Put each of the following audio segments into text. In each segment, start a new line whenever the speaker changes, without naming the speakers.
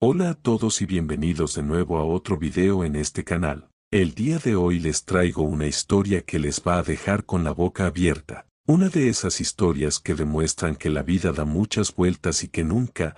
Hola a todos y bienvenidos de nuevo a otro video en este canal. El día de hoy les traigo una historia que les va a dejar con la boca abierta. Una de esas historias que demuestran que la vida da muchas vueltas y que nunca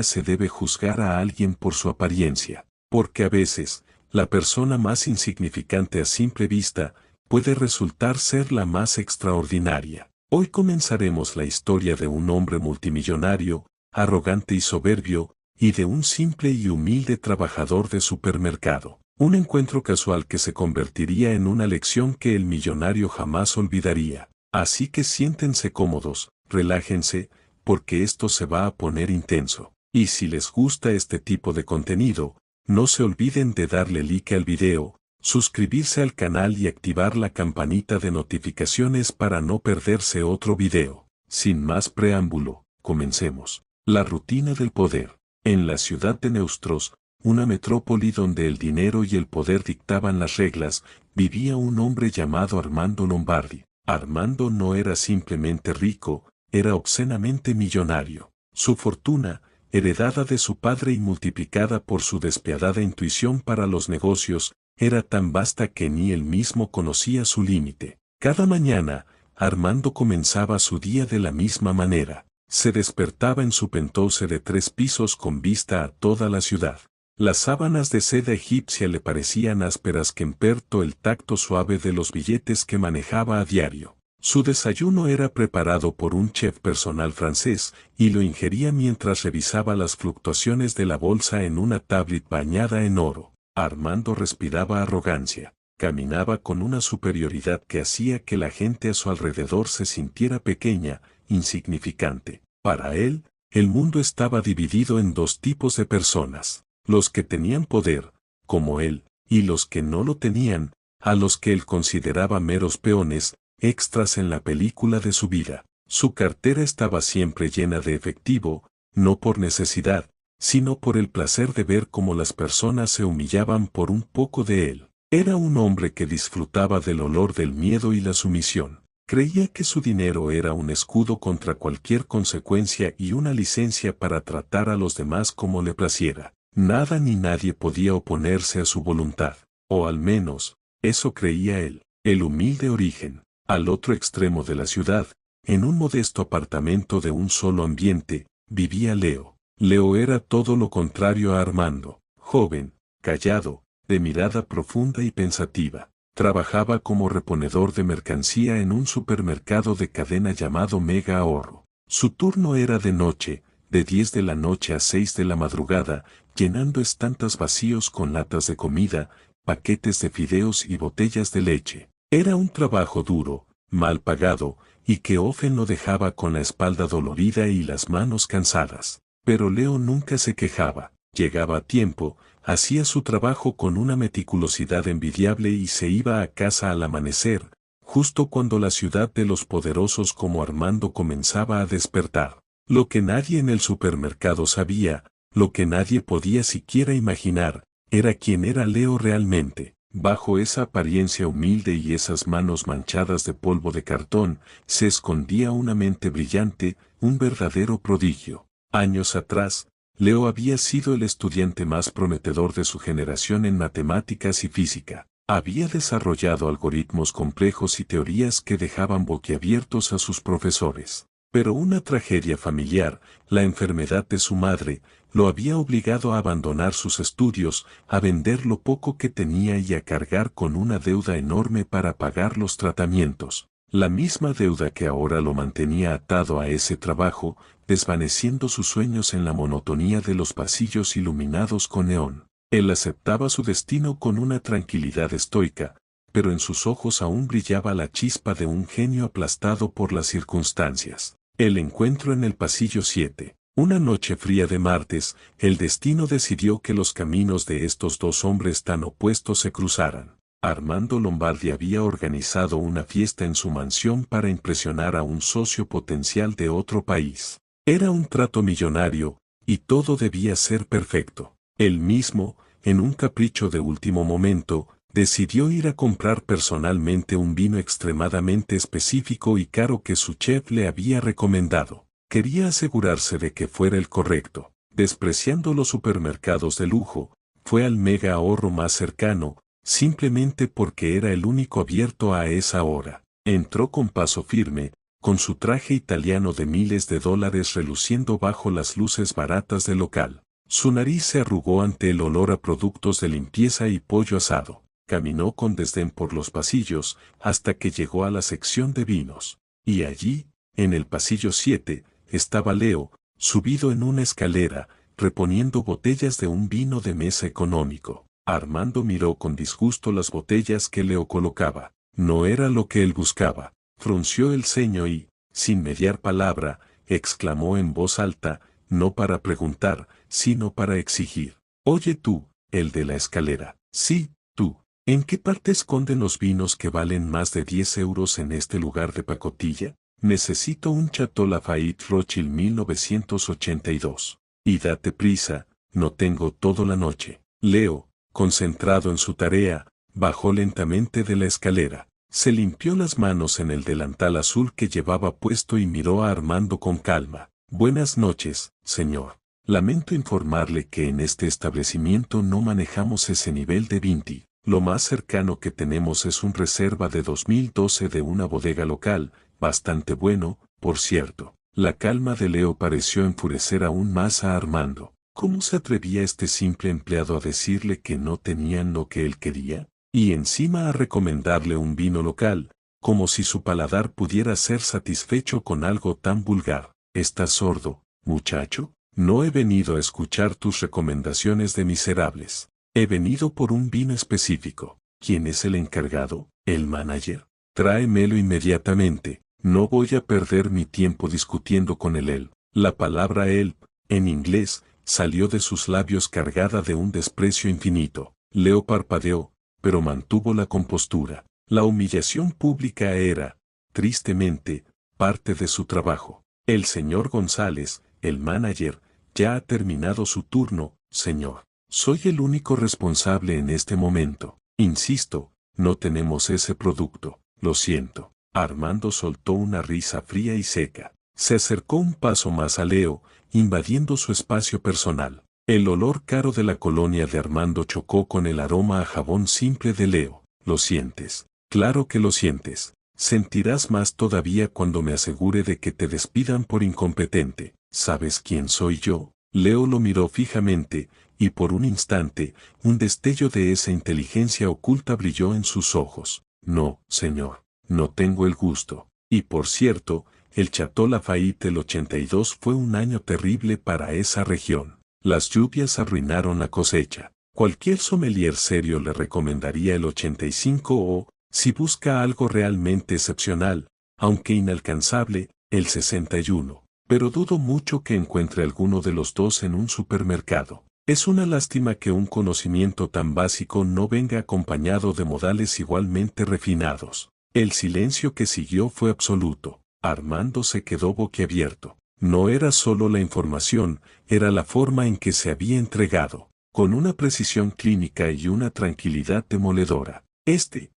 se debe juzgar a alguien por su apariencia. Porque a veces, la persona más insignificante a simple vista, puede resultar ser la más extraordinaria. Hoy comenzaremos la historia de un hombre multimillonario, arrogante y soberbio, y de un simple y humilde trabajador de supermercado. Un encuentro casual que se convertiría en una lección que el millonario jamás olvidaría. Así que siéntense cómodos, relájense, porque esto se va a poner intenso. Y si les gusta este tipo de contenido, no se olviden de darle like al video, suscribirse al canal y activar la campanita de notificaciones para no perderse otro video. Sin más preámbulo, comencemos. La rutina del poder. En la ciudad de Neustros, una metrópoli donde el dinero y el poder dictaban las reglas, vivía un hombre llamado Armando Lombardi. Armando no era simplemente rico, era obscenamente millonario. Su fortuna, heredada de su padre y multiplicada por su despiadada intuición para los negocios, era tan vasta que ni él mismo conocía su límite. Cada mañana, Armando comenzaba su día de la misma manera. Se despertaba en su penthouse de 3 pisos con vista a toda la ciudad. Las sábanas de seda egipcia le parecían ásperas que emperto el tacto suave de los billetes que manejaba a diario. Su desayuno era preparado por un chef personal francés y lo ingería mientras revisaba las fluctuaciones de la bolsa en una tablet bañada en oro. Armando respiraba arrogancia. Caminaba con una superioridad que hacía que la gente a su alrededor se sintiera pequeña, insignificante. Para él, el mundo estaba dividido en 2 tipos de personas: los que tenían poder, como él, y los que no lo tenían, a los que él consideraba meros peones, extras en la película de su vida. Su cartera estaba siempre llena de efectivo, no por necesidad, sino por el placer de ver cómo las personas se humillaban por un poco de él. Era un hombre que disfrutaba del olor del miedo y la sumisión. Creía que su dinero era un escudo contra cualquier consecuencia y una licencia para tratar a los demás como le placiera. Nada ni nadie podía oponerse a su voluntad, o al menos, eso creía él. El humilde origen. Al otro extremo de la ciudad, en un modesto apartamento de un solo ambiente, vivía Leo. Leo era todo lo contrario a Armando. Joven, callado, de mirada profunda y pensativa. Trabajaba como reponedor de mercancía en un supermercado de cadena llamado Mega Ahorro. Su turno era de noche, de 10 de la noche a 6 de la madrugada, llenando estantes vacíos con latas de comida, paquetes de fideos y botellas de leche. Era un trabajo duro, mal pagado, y que often lo dejaba con la espalda dolorida y las manos cansadas. Pero Leo nunca se quejaba. Llegaba a tiempo, hacía su trabajo con una meticulosidad envidiable y se iba a casa al amanecer, justo cuando la ciudad de los poderosos como Armando comenzaba a despertar. Lo que nadie en el supermercado sabía, lo que nadie podía siquiera imaginar, era quién era Leo realmente. Bajo esa apariencia humilde y esas manos manchadas de polvo de cartón, se escondía una mente brillante, un verdadero prodigio. Años atrás, Leo había sido el estudiante más prometedor de su generación en matemáticas y física. Había desarrollado algoritmos complejos y teorías que dejaban boquiabiertos a sus profesores. Pero una tragedia familiar, la enfermedad de su madre, lo había obligado a abandonar sus estudios, a vender lo poco que tenía y a cargar con una deuda enorme para pagar los tratamientos. La misma deuda que ahora lo mantenía atado a ese trabajo, desvaneciendo sus sueños en la monotonía de los pasillos iluminados con neón. Él aceptaba su destino con una tranquilidad estoica, pero en sus ojos aún brillaba la chispa de un genio aplastado por las circunstancias. El encuentro en el pasillo 7. Una noche fría de martes, el destino decidió que los caminos de estos 2 hombres tan opuestos se cruzaran. Armando Lombardi había organizado una fiesta en su mansión para impresionar a un socio potencial de otro país. Era un trato millonario, y todo debía ser perfecto. Él mismo, en un capricho de último momento, decidió ir a comprar personalmente un vino extremadamente específico y caro que su chef le había recomendado. Quería asegurarse de que fuera el correcto. Despreciando los supermercados de lujo, fue al mega ahorro más cercano, simplemente porque era el único abierto a esa hora. Entró con paso firme, con su traje italiano de miles de dólares reluciendo bajo las luces baratas del local. Su nariz se arrugó ante el olor a productos de limpieza y pollo asado. Caminó con desdén por los pasillos hasta que llegó a la sección de vinos. Y allí, en el pasillo 7, estaba Leo, subido en una escalera, reponiendo botellas de un vino de mesa económico. Armando miró con disgusto las botellas que Leo colocaba. No era lo que él buscaba. Frunció el ceño y, sin mediar palabra, exclamó en voz alta, no para preguntar, sino para exigir. Oye tú, el de la escalera. Sí, tú. ¿En qué parte esconden los vinos que valen más de 10 euros en este lugar de pacotilla? Necesito un Chateau Lafayette Rothschild 1982. Y date prisa, no tengo toda la noche. Leo, concentrado en su tarea, bajó lentamente de la escalera. Se limpió las manos en el delantal azul que llevaba puesto y miró a Armando con calma. Buenas noches, señor. Lamento informarle que en este establecimiento no manejamos ese nivel de vinti. Lo más cercano que tenemos es un reserva de 2012 de una bodega local, bastante bueno, por cierto. La calma de Leo pareció enfurecer aún más a Armando. ¿Cómo se atrevía este simple empleado a decirle que no tenían lo que él quería? Y encima a recomendarle un vino local, como si su paladar pudiera ser satisfecho con algo tan vulgar. ¿Estás sordo, muchacho? No he venido a escuchar tus recomendaciones de miserables. He venido por un vino específico. ¿Quién es el encargado? ¿El manager? Tráemelo inmediatamente. No voy a perder mi tiempo discutiendo con él. La palabra él, en inglés, salió de sus labios cargada de un desprecio infinito. Leo parpadeó, pero mantuvo la compostura. La humillación pública era, tristemente, parte de su trabajo. El señor González, el manager, ya ha terminado su turno, señor. Soy el único responsable en este momento. Insisto, no tenemos ese producto. Lo siento. Armando soltó una risa fría y seca. Se acercó un paso más a Leo, invadiendo su espacio personal. El olor caro de la colonia de Armando chocó con el aroma a jabón simple de Leo. ¿Lo sientes? Claro que lo sientes. Sentirás más todavía cuando me asegure de que te despidan por incompetente. ¿Sabes quién soy yo? Leo lo miró fijamente, y por un instante, un destello de esa inteligencia oculta brilló en sus ojos. No, señor, no tengo el gusto. Y por cierto, el Chateau Lafayette del 82 fue un año terrible para esa región. Las lluvias arruinaron la cosecha. Cualquier sommelier serio le recomendaría el 85 o, si busca algo realmente excepcional, aunque inalcanzable, el 61. Pero dudo mucho que encuentre alguno de los dos en un supermercado. Es una lástima que un conocimiento tan básico no venga acompañado de modales igualmente refinados. El silencio que siguió fue absoluto. Armando se quedó boquiabierto. No era solo la información, era la forma en que se había entregado, con una precisión clínica y una tranquilidad demoledora. Este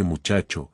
muchacho,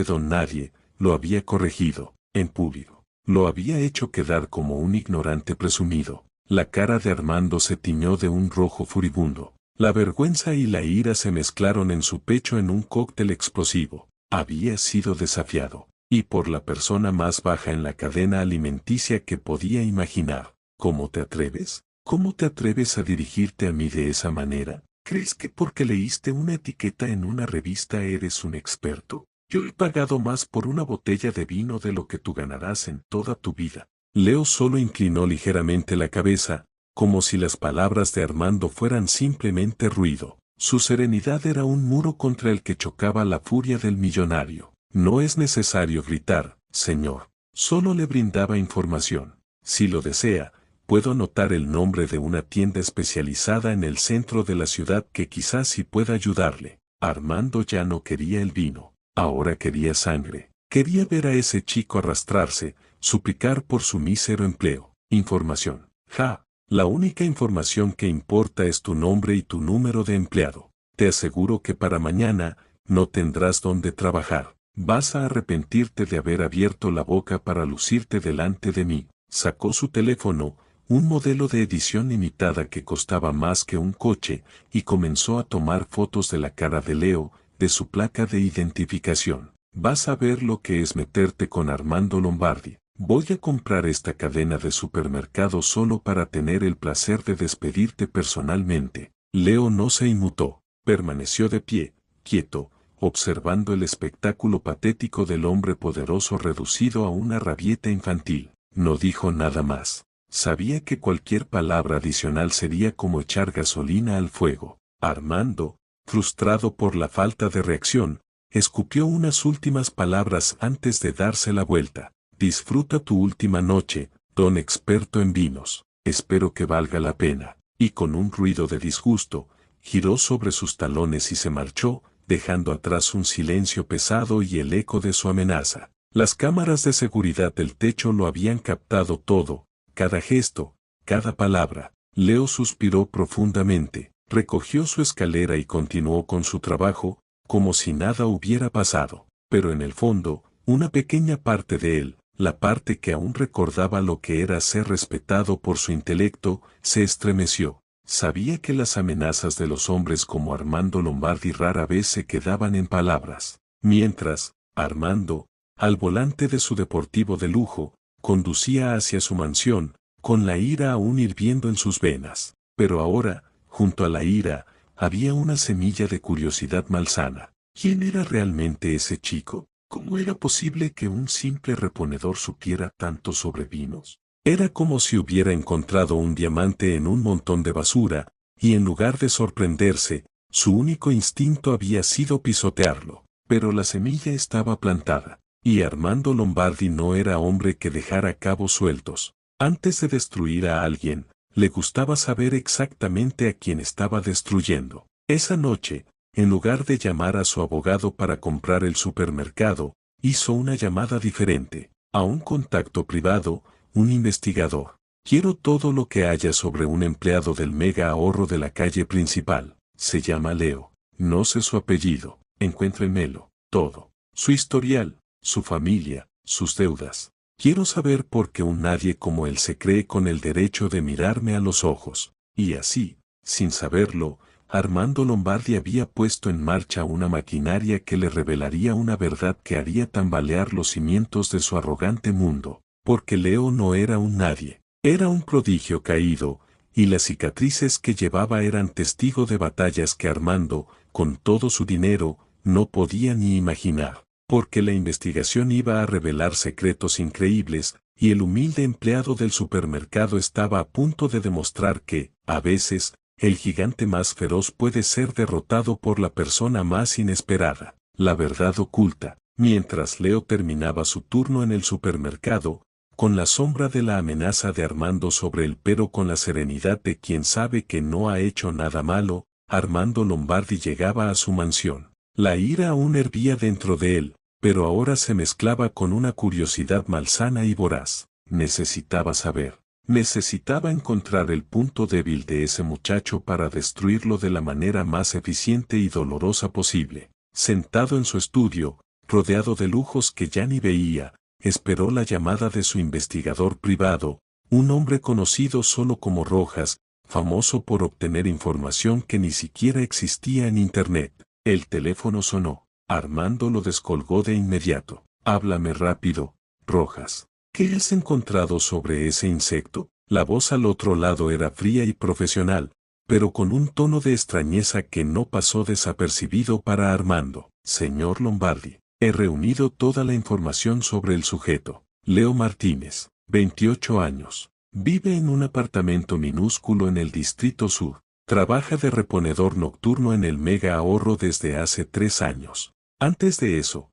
don nadie, lo había corregido, en público. Lo había hecho quedar como un ignorante presumido. La cara de Armando se tiñó de un rojo furibundo. La vergüenza y la ira se mezclaron en su pecho en un cóctel explosivo. Había sido desafiado, y por la persona más baja en la cadena alimenticia que podía imaginar. ¿Cómo te atreves? ¿Cómo te atreves a dirigirte a mí de esa manera? ¿Crees que porque leíste una etiqueta en una revista eres un experto? Yo he pagado más por una botella de vino de lo que tú ganarás en toda tu vida. Leo solo inclinó ligeramente la cabeza, como si las palabras de Armando fueran simplemente ruido. Su serenidad era un muro contra el que chocaba la furia del millonario. No es necesario gritar, señor. Solo le brindaba información. Si lo desea, puedo anotar el nombre de una tienda especializada en el centro de la ciudad que quizás sí pueda ayudarle. Armando ya no quería el vino. Ahora quería sangre. Quería ver a ese chico arrastrarse, suplicar por su mísero empleo. Información. Ja. La única información que importa es tu nombre y tu número de empleado. Te aseguro que para mañana no tendrás dónde trabajar. Vas a arrepentirte de haber abierto la boca para lucirte delante de mí. Sacó su teléfono, un modelo de edición limitada que costaba más que un coche, y comenzó a tomar fotos de la cara de Leo, de su placa de identificación. Vas a ver lo que es meterte con Armando Lombardi. Voy a comprar esta cadena de supermercados solo para tener el placer de despedirte personalmente. Leo no se inmutó, permaneció de pie, quieto, observando el espectáculo patético del hombre poderoso reducido a una rabieta infantil. No dijo nada más. Sabía que cualquier palabra adicional sería como echar gasolina al fuego. Armando, frustrado por la falta de reacción, escupió unas últimas palabras antes de darse la vuelta. Disfruta tu última noche, don experto en vinos. Espero que valga la pena. Y con un ruido de disgusto, giró sobre sus talones y se marchó, dejando atrás un silencio pesado y el eco de su amenaza. Las cámaras de seguridad del techo lo habían captado todo, cada gesto, cada palabra. Leo suspiró profundamente, recogió su escalera y continuó con su trabajo, como si nada hubiera pasado. Pero en el fondo, una pequeña parte de él, la parte que aún recordaba lo que era ser respetado por su intelecto, se estremeció. Sabía que las amenazas de los hombres como Armando Lombardi rara vez se quedaban en palabras. Mientras, Armando, al volante de su deportivo de lujo, conducía hacia su mansión, con la ira aún hirviendo en sus venas. Pero ahora, junto a la ira, había una semilla de curiosidad malsana. ¿Quién era realmente ese chico? ¿Cómo era posible que un simple reponedor supiera tanto sobre vinos? Era como si hubiera encontrado un diamante en un montón de basura, y en lugar de sorprenderse, su único instinto había sido pisotearlo. Pero la semilla estaba plantada, y Armando Lombardi no era hombre que dejara cabos sueltos. Antes de destruir a alguien, le gustaba saber exactamente a quién estaba destruyendo. Esa noche, en lugar de llamar a su abogado para comprar el supermercado, hizo una llamada diferente, a un contacto privado, un investigador. Quiero todo lo que haya sobre un empleado del mega ahorro de la calle principal. Se llama Leo. No sé su apellido. Encuéntrenmelo. Todo. Su historial, su familia, sus deudas. Quiero saber por qué un nadie como él se cree con el derecho de mirarme a los ojos. Y así, sin saberlo, Armando Lombardi había puesto en marcha una maquinaria que le revelaría una verdad que haría tambalear los cimientos de su arrogante mundo. Porque Leo no era un nadie, era un prodigio caído, y las cicatrices que llevaba eran testigo de batallas que Armando, con todo su dinero, no podía ni imaginar. Porque la investigación iba a revelar secretos increíbles, y el humilde empleado del supermercado estaba a punto de demostrar que, a veces, el gigante más feroz puede ser derrotado por la persona más inesperada. La verdad oculta. Mientras Leo terminaba su turno en el supermercado, con la sombra de la amenaza de Armando sobre él pero con la serenidad de quien sabe que no ha hecho nada malo, Armando Lombardi llegaba a su mansión. La ira aún hervía dentro de él, pero ahora se mezclaba con una curiosidad malsana y voraz. Necesitaba saber. Necesitaba encontrar el punto débil de ese muchacho para destruirlo de la manera más eficiente y dolorosa posible. Sentado en su estudio, rodeado de lujos que ya ni veía, esperó la llamada de su investigador privado, un hombre conocido solo como Rojas, famoso por obtener información que ni siquiera existía en Internet. El teléfono sonó. Armando lo descolgó de inmediato. Háblame rápido, Rojas. ¿Qué has encontrado sobre ese insecto? La voz al otro lado era fría y profesional, pero con un tono de extrañeza que no pasó desapercibido para Armando. Señor Lombardi, he reunido toda la información sobre el sujeto. Leo Martínez, 28 años. Vive en un apartamento minúsculo en el Distrito Sur. Trabaja de reponedor nocturno en el Mega Ahorro desde hace 3 años. Antes de eso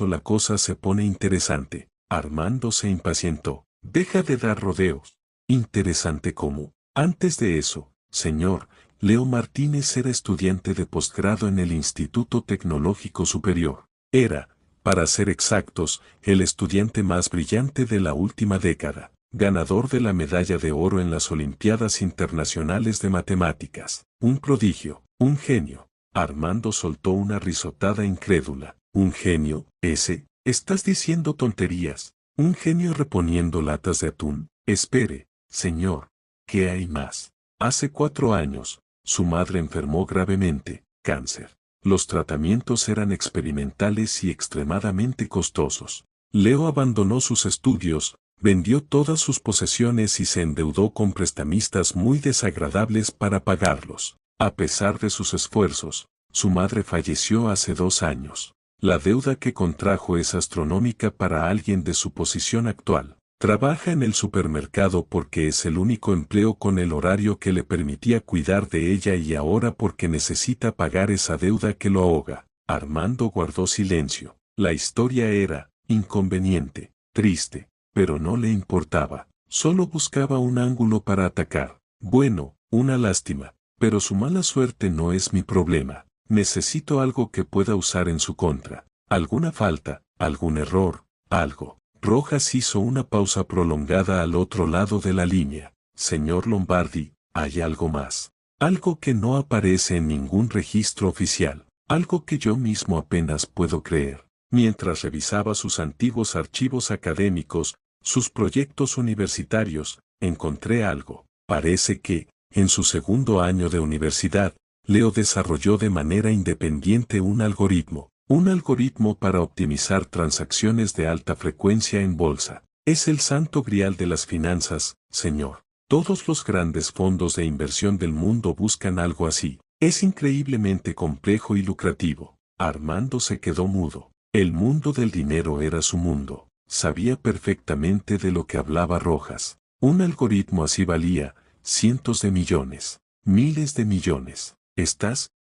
la cosa se pone interesante. Armando se impacientó. Deja de dar rodeos. ¿Interesante cómo? Antes de eso, señor, Leo Martínez era estudiante de posgrado en el Instituto Tecnológico Superior. Era, para ser exactos, el estudiante más brillante de la última década, ganador de la medalla de oro en las Olimpiadas Internacionales de Matemáticas. Un prodigio, un genio. Armando soltó una risotada incrédula. ¿Un genio? ¿Ese? Estás diciendo tonterías. ¿Un genio reponiendo latas de atún? Espere, señor, ¿qué hay más? Hace 4 años, su madre enfermó gravemente, cáncer. Los tratamientos eran experimentales y extremadamente costosos. Leo abandonó sus estudios, vendió todas sus posesiones y se endeudó con prestamistas muy desagradables para pagarlos. A pesar de sus esfuerzos, su madre falleció hace 2 años. La deuda que contrajo es astronómica para alguien de su posición actual. Trabaja en el supermercado porque es el único empleo con el horario que le permitía cuidar de ella y ahora porque necesita pagar esa deuda que lo ahoga. Armando guardó silencio. La historia era inconveniente, triste, pero no le importaba. Solo buscaba un ángulo para atacar. Bueno, una lástima, pero su mala suerte no es mi problema. Necesito algo que pueda usar en su contra. Alguna falta, algún error, algo. Rojas hizo una pausa prolongada al otro lado de la línea. Señor Lombardi, hay algo más. Algo que no aparece en ningún registro oficial. Algo que yo mismo apenas puedo creer. Mientras revisaba sus antiguos archivos académicos, sus proyectos universitarios, encontré algo. Parece que, en su segundo año de universidad, Leo desarrolló de manera independiente un algoritmo para optimizar transacciones de alta frecuencia en bolsa. Es el santo grial de las finanzas, señor. Todos los grandes fondos de inversión del mundo buscan algo así. Es increíblemente complejo y lucrativo. Armando se quedó mudo. El mundo del dinero era su mundo. Sabía perfectamente de lo que hablaba Rojas. Un algoritmo así valía cientos de millones, miles de millones. ¿Estás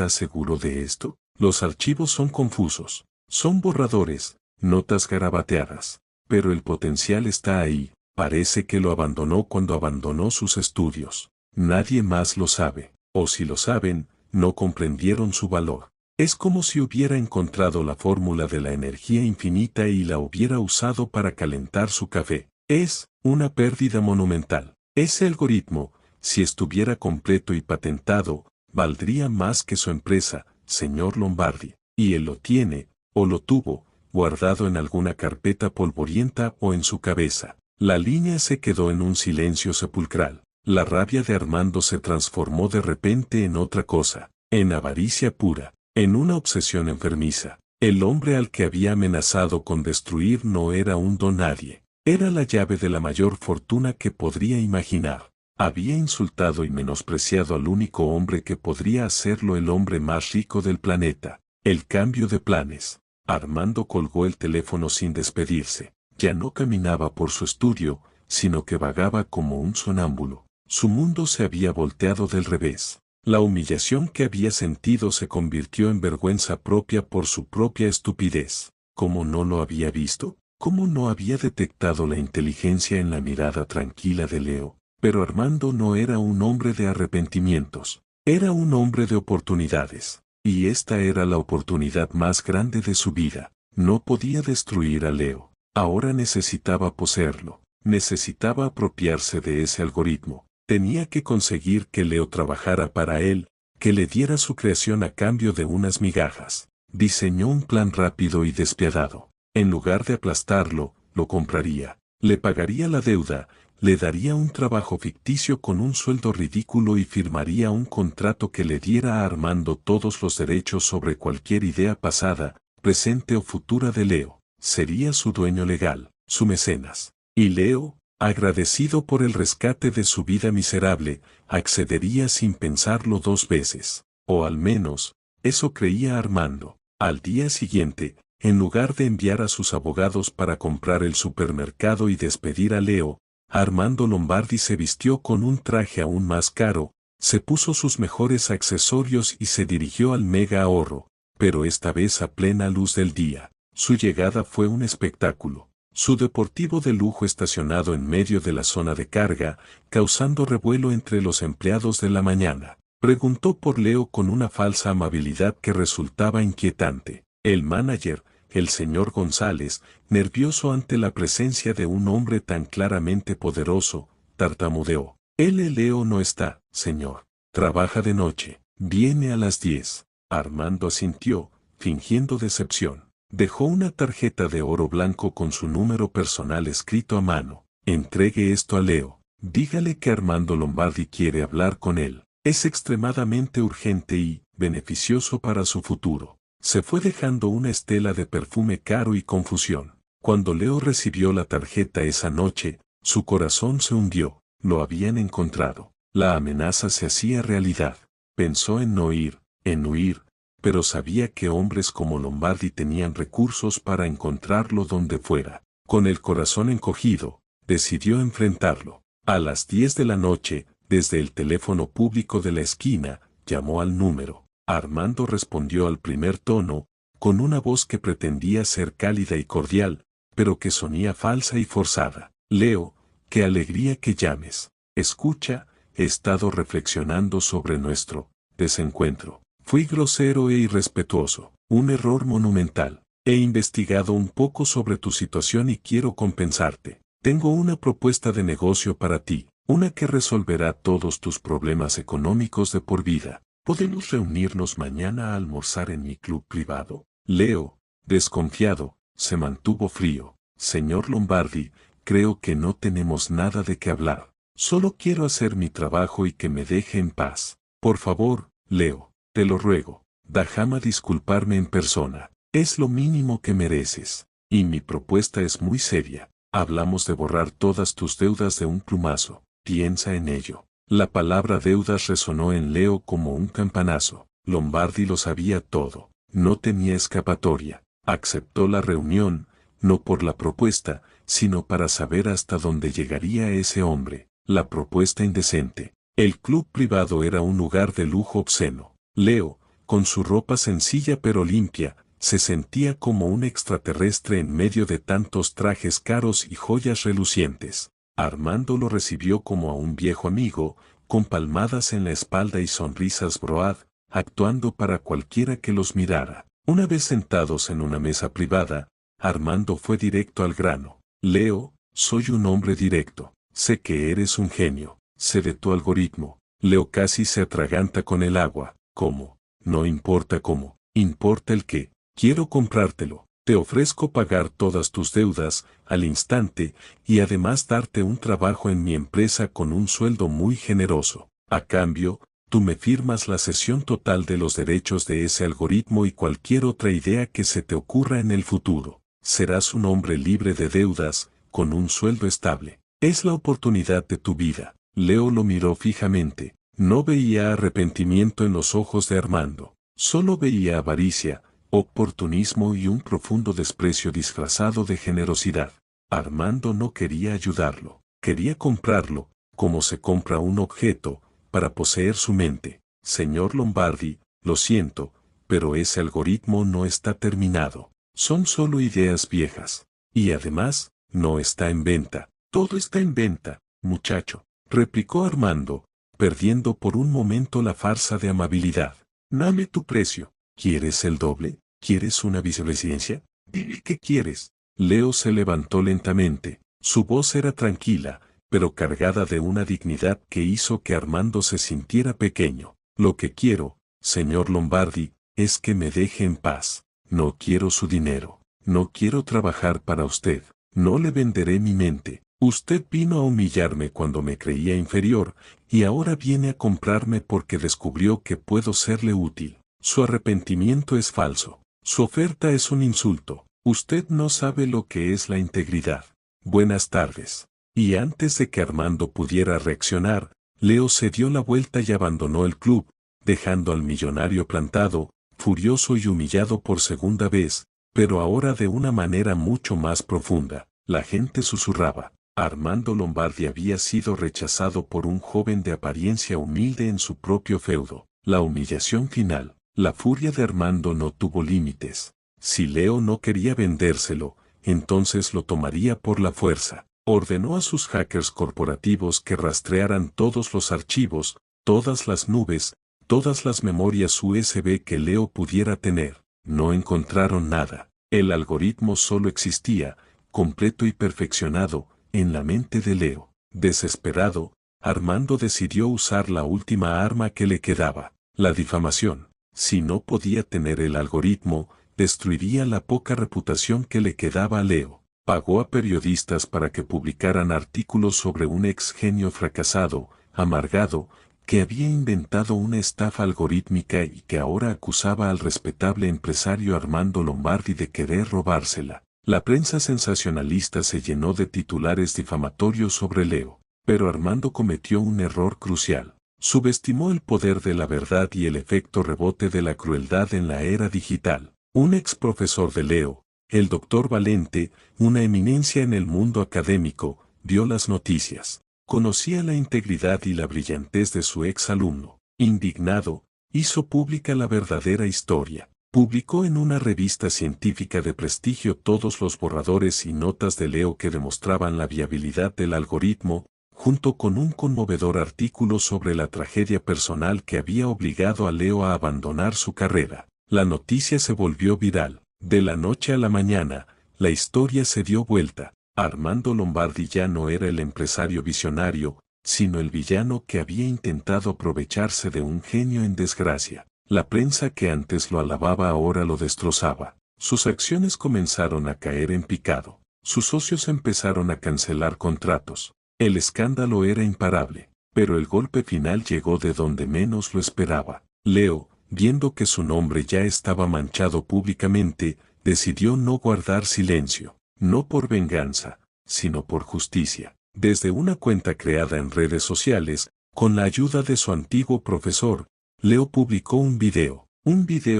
seguro de esto? Los archivos son confusos, son borradores, notas garabateadas, pero el potencial está ahí. Parece que lo abandonó cuando abandonó sus estudios. Nadie más lo sabe, o si lo saben, no comprendieron su valor. Es como si hubiera encontrado la fórmula de la energía infinita y la hubiera usado para calentar su café. Es una pérdida monumental. Ese algoritmo, si estuviera completo y patentado, valdría más que su empresa, señor Lombardi, y él lo tiene, o lo tuvo, guardado en alguna carpeta polvorienta o en su cabeza. La línea se quedó en un silencio sepulcral. La rabia de Armando se transformó de repente en otra cosa, en avaricia pura, en una obsesión enfermiza. El hombre al que había amenazado con destruir no era un don nadie, era la llave de la mayor fortuna que podría imaginar. Había insultado y menospreciado al único hombre que podría hacerlo el hombre más rico del planeta. El cambio de planes. Armando colgó el teléfono sin despedirse. Ya no caminaba por su estudio, sino que vagaba como un sonámbulo. Su mundo se había volteado del revés. La humillación que había sentido se convirtió en vergüenza propia por su propia estupidez. ¿Cómo no lo había visto? ¿Cómo no había detectado la inteligencia en la mirada tranquila de Leo? Pero Armando no era un hombre de arrepentimientos, era un hombre de oportunidades, y esta era la oportunidad más grande de su vida. No podía destruir a Leo, ahora necesitaba poseerlo, necesitaba apropiarse de ese algoritmo, tenía que conseguir que Leo trabajara para él, que le diera su creación a cambio de unas migajas. Diseñó un plan rápido y despiadado. En lugar de aplastarlo, lo compraría, le pagaría la deuda, le daría un trabajo ficticio con un sueldo ridículo y firmaría un contrato que le diera a Armando todos los derechos sobre cualquier idea pasada, presente o futura de Leo. Sería su dueño legal, su mecenas. Y Leo, agradecido por el rescate de su vida miserable, accedería sin pensarlo 2 veces. O al menos, eso creía Armando. Al día siguiente, en lugar de enviar a sus abogados para comprar el supermercado y despedir a Leo, Armando Lombardi se vistió con un traje aún más caro, se puso sus mejores accesorios y se dirigió al mega ahorro, pero esta vez a plena luz del día. Su llegada fue un espectáculo. Su deportivo de lujo estacionado en medio de la zona de carga, causando revuelo entre los empleados de la mañana. Preguntó por Leo con una falsa amabilidad que resultaba inquietante. El manager, el señor González, nervioso ante la presencia de un hombre tan claramente poderoso, tartamudeó. Leo no está, señor. Trabaja de noche. Viene a las 10. Armando asintió, fingiendo decepción. Dejó una tarjeta de oro blanco con su número personal escrito a mano. Entregue esto a Leo. Dígale que Armando Lombardi quiere hablar con él. Es extremadamente urgente y beneficioso para su futuro. Se fue dejando una estela de perfume caro y confusión. Cuando Leo recibió la tarjeta esa noche, su corazón se hundió. Lo habían encontrado. La amenaza se hacía realidad. Pensó en no ir, en huir, pero sabía que hombres como Lombardi tenían recursos para encontrarlo donde fuera. Con el corazón encogido, decidió enfrentarlo. A las 10 de la noche, desde el teléfono público de la esquina, llamó al número. Armando respondió al primer tono, con una voz que pretendía ser cálida y cordial, pero que sonía falsa y forzada. Leo, qué alegría que llames. Escucha, he estado reflexionando sobre nuestro desencuentro. Fui grosero e irrespetuoso, un error monumental. He investigado un poco sobre tu situación y quiero compensarte. Tengo una propuesta de negocio para ti, una que resolverá todos tus problemas económicos de por vida. ¿Podemos reunirnos mañana a almorzar en mi club privado? Leo, desconfiado, se mantuvo frío. Señor Lombardi, creo que no tenemos nada de qué hablar. Solo quiero hacer mi trabajo y que me deje en paz. Por favor, Leo, te lo ruego, déjame disculparme en persona. Es lo mínimo que mereces. Y mi propuesta es muy seria. Hablamos de borrar todas tus deudas de un plumazo. Piensa en ello. La palabra deudas resonó en Leo como un campanazo. Lombardi lo sabía todo. No tenía escapatoria. Aceptó la reunión, no por la propuesta, sino para saber hasta dónde llegaría ese hombre. La propuesta indecente. El club privado era un lugar de lujo obsceno. Leo, con su ropa sencilla pero limpia, se sentía como un extraterrestre en medio de tantos trajes caros y joyas relucientes. Armando lo recibió como a un viejo amigo, con palmadas en la espalda y sonrisas broad, actuando para cualquiera que los mirara. Una vez sentados en una mesa privada, Armando fue directo al grano. Leo, soy un hombre directo. Sé que eres un genio. Sé de tu algoritmo. Leo casi se atraganta con el agua. ¿Cómo? No importa cómo. Importa el qué. Quiero comprártelo. Te ofrezco pagar todas tus deudas al instante y además darte un trabajo en mi empresa con un sueldo muy generoso. A cambio, tú me firmas la cesión total de los derechos de ese algoritmo y cualquier otra idea que se te ocurra en el futuro. Serás un hombre libre de deudas, con un sueldo estable. Es la oportunidad de tu vida. Leo lo miró fijamente. No veía arrepentimiento en los ojos de Armando. Solo veía avaricia, oportunismo y un profundo desprecio disfrazado de generosidad. Armando no quería ayudarlo. Quería comprarlo, como se compra un objeto, para poseer su mente. Señor Lombardi, lo siento, pero ese algoritmo no está terminado. Son solo ideas viejas. Y además, no está en venta. Todo está en venta, muchacho, replicó Armando, perdiendo por un momento la farsa de amabilidad. Dame tu precio. ¿Quieres el doble? ¿Quieres una vicepresidencia? Dime qué quieres. Leo se levantó lentamente. Su voz era tranquila, pero cargada de una dignidad que hizo que Armando se sintiera pequeño. Lo que quiero, señor Lombardi, es que me deje en paz. No quiero su dinero. No quiero trabajar para usted. No le venderé mi mente. Usted vino a humillarme cuando me creía inferior, y ahora viene a comprarme porque descubrió que puedo serle útil. Su arrepentimiento es falso. Su oferta es un insulto. Usted no sabe lo que es la integridad. Buenas tardes. Y antes de que Armando pudiera reaccionar, Leo se dio la vuelta y abandonó el club, dejando al millonario plantado, furioso y humillado por segunda vez, pero ahora de una manera mucho más profunda. La gente susurraba. Armando Lombardi había sido rechazado por un joven de apariencia humilde en su propio feudo. La humillación final. La furia de Armando no tuvo límites. Si Leo no quería vendérselo, entonces lo tomaría por la fuerza. Ordenó a sus hackers corporativos que rastrearan todos los archivos, todas las nubes, todas las memorias USB que Leo pudiera tener. No encontraron nada. El algoritmo solo existía, completo y perfeccionado, en la mente de Leo. Desesperado, Armando decidió usar la última arma que le quedaba, la difamación. Si no podía tener el algoritmo, destruiría la poca reputación que le quedaba a Leo. Pagó a periodistas para que publicaran artículos sobre un ex genio fracasado, amargado, que había inventado una estafa algorítmica y que ahora acusaba al respetable empresario Armando Lombardi de querer robársela. La prensa sensacionalista se llenó de titulares difamatorios sobre Leo, pero Armando cometió un error crucial. Subestimó el poder de la verdad y el efecto rebote de la crueldad en la era digital. Un ex profesor de Leo, el doctor Valente, una eminencia en el mundo académico, dio las noticias. Conocía la integridad y la brillantez de su ex alumno. Indignado, hizo pública la verdadera historia. Publicó en una revista científica de prestigio todos los borradores y notas de Leo que demostraban la viabilidad del algoritmo, junto con un conmovedor artículo sobre la tragedia personal que había obligado a Leo a abandonar su carrera. La noticia se volvió viral. De la noche a la mañana, la historia se dio vuelta. Armando Lombardi ya no era el empresario visionario, sino el villano que había intentado aprovecharse de un genio en desgracia. La prensa que antes lo alababa ahora lo destrozaba. Sus acciones comenzaron a caer en picado. Sus socios empezaron a cancelar contratos. El escándalo era imparable, pero el golpe final llegó de donde menos lo esperaba. Leo, viendo que su nombre ya estaba manchado públicamente, decidió no guardar silencio, no por venganza, sino por justicia. Desde una cuenta creada en redes sociales, con la ayuda de su antiguo profesor, Leo publicó un video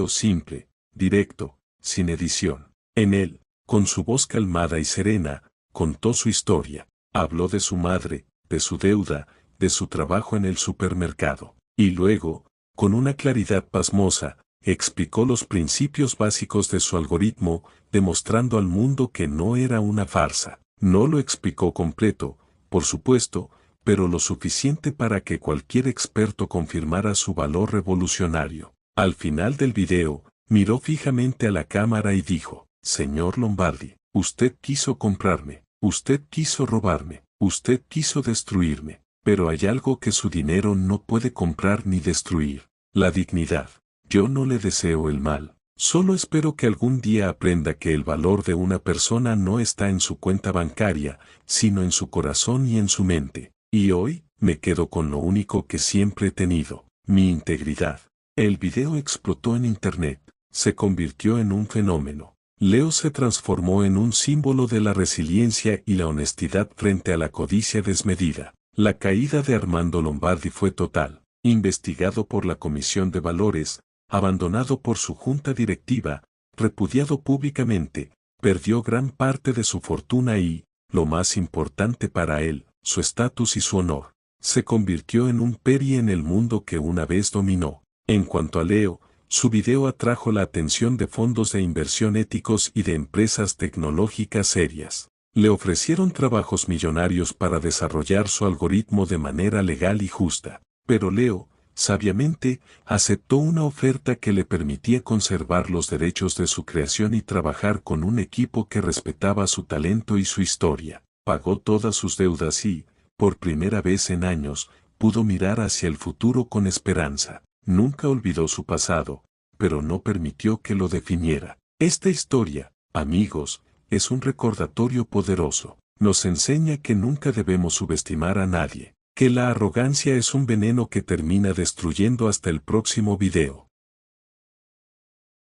simple, directo, sin edición. En él, con su voz calmada y serena, contó su historia. Habló de su madre, de su deuda, de su trabajo en el supermercado. Y luego, con una claridad pasmosa, explicó los principios básicos de su algoritmo, demostrando al mundo que no era una farsa. No lo explicó completo, por supuesto, pero lo suficiente para que cualquier experto confirmara su valor revolucionario. Al final del video, miró fijamente a la cámara y dijo: «Señor Lombardi, usted quiso comprarme, usted quiso robarme, usted quiso destruirme, pero hay algo que su dinero no puede comprar ni destruir: la dignidad. Yo no le deseo el mal, solo espero que algún día aprenda que el valor de una persona no está en su cuenta bancaria, sino en su corazón y en su mente. Y hoy, me quedo con lo único que siempre he tenido: mi integridad». El video explotó en internet, se convirtió en un fenómeno. Leo se transformó en un símbolo de la resiliencia y la honestidad frente a la codicia desmedida. La caída de Armando Lombardi fue total. Investigado por la Comisión de Valores, abandonado por su junta directiva, repudiado públicamente, perdió gran parte de su fortuna y, lo más importante para él, su estatus y su honor. Se convirtió en un peri en el mundo que una vez dominó. En cuanto a Leo, su video atrajo la atención de fondos de inversión éticos y de empresas tecnológicas serias. Le ofrecieron trabajos millonarios para desarrollar su algoritmo de manera legal y justa. Pero Leo, sabiamente, aceptó una oferta que le permitía conservar los derechos de su creación y trabajar con un equipo que respetaba su talento y su historia. Pagó todas sus deudas y, por primera vez en años, pudo mirar hacia el futuro con esperanza. Nunca olvidó su pasado, pero no permitió que lo definiera. Esta historia, amigos, es un recordatorio poderoso. Nos enseña que nunca debemos subestimar a nadie, que la arrogancia es un veneno que termina destruyendo. Hasta el próximo video.